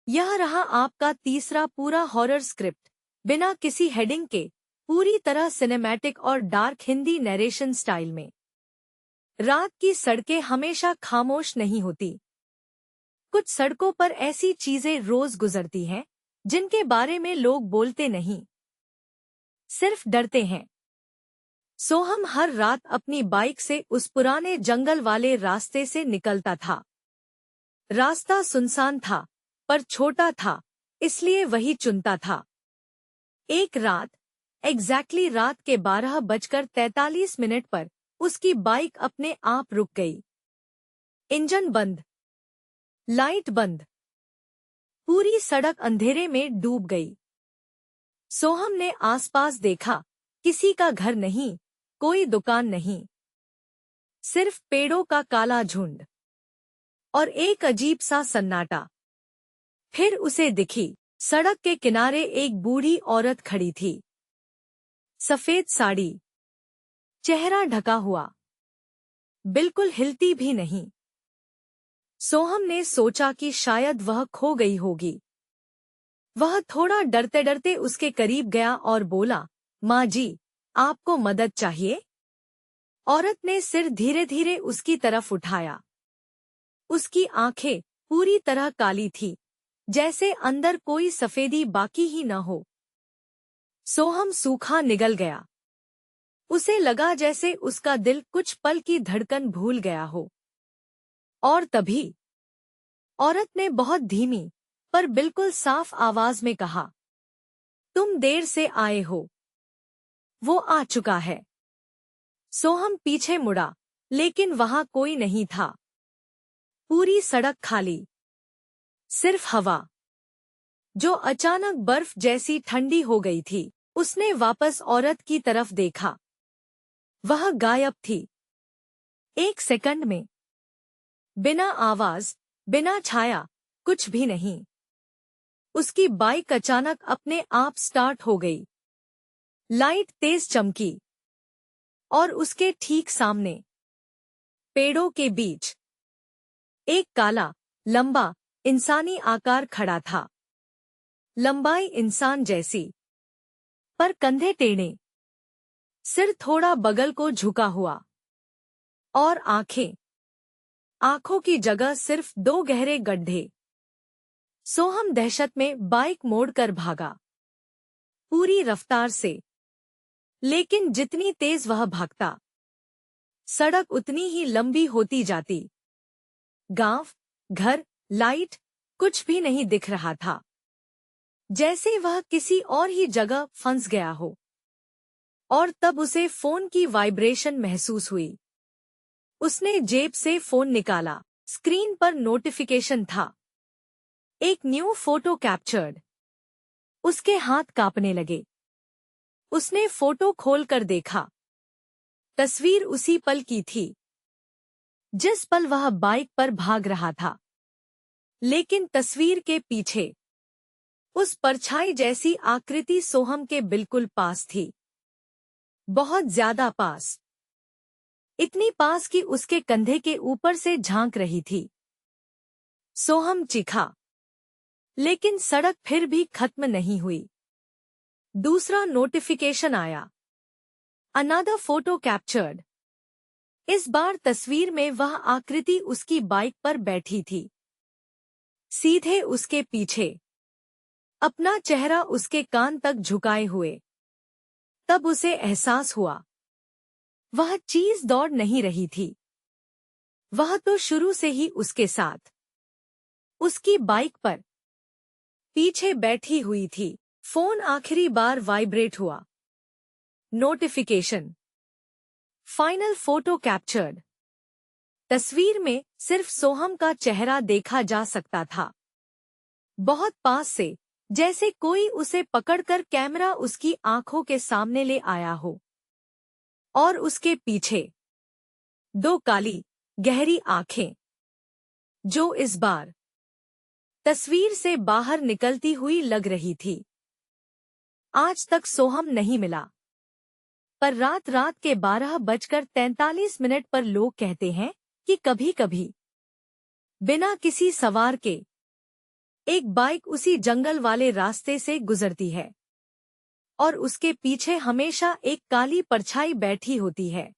यह रहा आपका तीसरा पूरा हॉरर स्क्रिप्ट, बिना किसी हेडिंग के, पूरी तरह सिनेमैटिक और डार्क हिंदी नरेशन स्टाइल में। रात की सड़कें हमेशा खामोश नहीं होती। कुछ सड़कों पर ऐसी चीजें रोज गुजरती हैं जिनके बारे में लोग बोलते नहीं, सिर्फ डरते हैं। सोहम हर रात अपनी बाइक से उस पुराने जंगल वाले रास्ते से निकलता था। रास्ता सुनसान था, पर छोटा था, इसलिए वही चुनता था। एक रात, एग्जैक्टली रात के 12:43 पर, उसकी बाइक अपने आप रुक गई। इंजन बंद, लाइट बंद, पूरी सड़क अंधेरे में डूब गई। सोहम ने आसपास देखा, किसी का घर नहीं, कोई दुकान नहीं, सिर्फ पेड़ों का काला झुंड और एक अजीब सा सन्नाटा। फिर उसे दिखी, सड़क के किनारे एक बूढ़ी औरत खड़ी थी। सफेद साड़ी, चेहरा ढका हुआ, बिल्कुल हिलती भी नहीं। सोहम ने सोचा कि शायद वह खो गई होगी। वह थोड़ा डरते डरते उसके करीब गया और बोला, माँ जी, आपको मदद चाहिए? औरत ने सिर धीरे धीरे उसकी तरफ उठाया। उसकी आंखें पूरी तरह काली थी, जैसे अंदर कोई सफेदी बाकी ही न हो। सोहम सूखा निगल गया। उसे लगा जैसे उसका दिल कुछ पल की धड़कन भूल गया हो। और तभी औरत ने बहुत धीमी पर बिल्कुल साफ आवाज में कहा, तुम देर से आए हो, वो आ चुका है। सोहम पीछे मुड़ा, लेकिन वहां कोई नहीं था। पूरी सड़क खाली, सिर्फ हवा, जो अचानक बर्फ जैसी ठंडी हो गई थी। उसने वापस औरत की तरफ देखा। वह गायब थी। एक सेकंड में, बिना आवाज, बिना छाया, कुछ भी नहीं। उसकी बाइक अचानक अपने आप स्टार्ट हो गई। लाइट तेज चमकी और उसके ठीक सामने, पेड़ों के बीच, एक काला, लंबा, इंसानी आकार खड़ा था। लंबाई इंसान जैसी, पर कंधे टेढ़े, सिर थोड़ा बगल को झुका हुआ, और आंखों की जगह सिर्फ 2 गहरे गड्ढे। सोहम दहशत में बाइक मोड़कर भागा, पूरी रफ्तार से। लेकिन जितनी तेज वह भागता, सड़क उतनी ही लंबी होती जाती। गांव, घर, लाइट, कुछ भी नहीं दिख रहा था। जैसे वह किसी और ही जगह फंस गया हो। और तब उसे फोन की वाइब्रेशन महसूस हुई। उसने जेब से फोन निकाला। स्क्रीन पर नोटिफिकेशन था। एक न्यू फोटो कैप्चर्ड। उसके हाथ कांपने लगे। उसने फोटो खोलकर देखा। तस्वीर उसी पल की थी, जिस पल वह बाइक पर भाग रहा था। लेकिन तस्वीर के पीछे, उस परछाई जैसी आकृति सोहम के बिल्कुल पास थी। बहुत ज्यादा पास। इतनी पास कि उसके कंधे के ऊपर से झांक रही थी। सोहम चीखा। लेकिन सड़क फिर भी खत्म नहीं हुई। दूसरा नोटिफिकेशन आया। Another photo captured. इस बार तस्वीर में वह आकृति उसकी बाइक पर बैठी थी, सीधे उसके पीछे, अपना चेहरा उसके कान तक झुकाए हुए। तब उसे एहसास हुआ, वह चीज दौड़ नहीं रही थी। वह तो शुरू से ही उसके साथ, उसकी बाइक पर, पीछे बैठी हुई थी। फोन आखिरी बार वाइब्रेट हुआ। नोटिफिकेशन। Final photo captured. तस्वीर में सिर्फ सोहम का चेहरा देखा जा सकता था। बहुत पास से, जैसे कोई उसे पकड़कर कैमरा उसकी आंखों के सामने ले आया हो। और उसके पीछे 2 काली, गहरी आंखें, जो इस बार तस्वीर से बाहर निकलती हुई लग रही थी। आज तक सोहम नहीं मिला। पर रात रात के 12:43 पर लोग कहते हैं कि कभी कभी, बिना किसी सवार के, एक बाइक उसी जंगल वाले रास्ते से गुजरती है और उसके पीछे हमेशा एक काली परछाई बैठी होती है।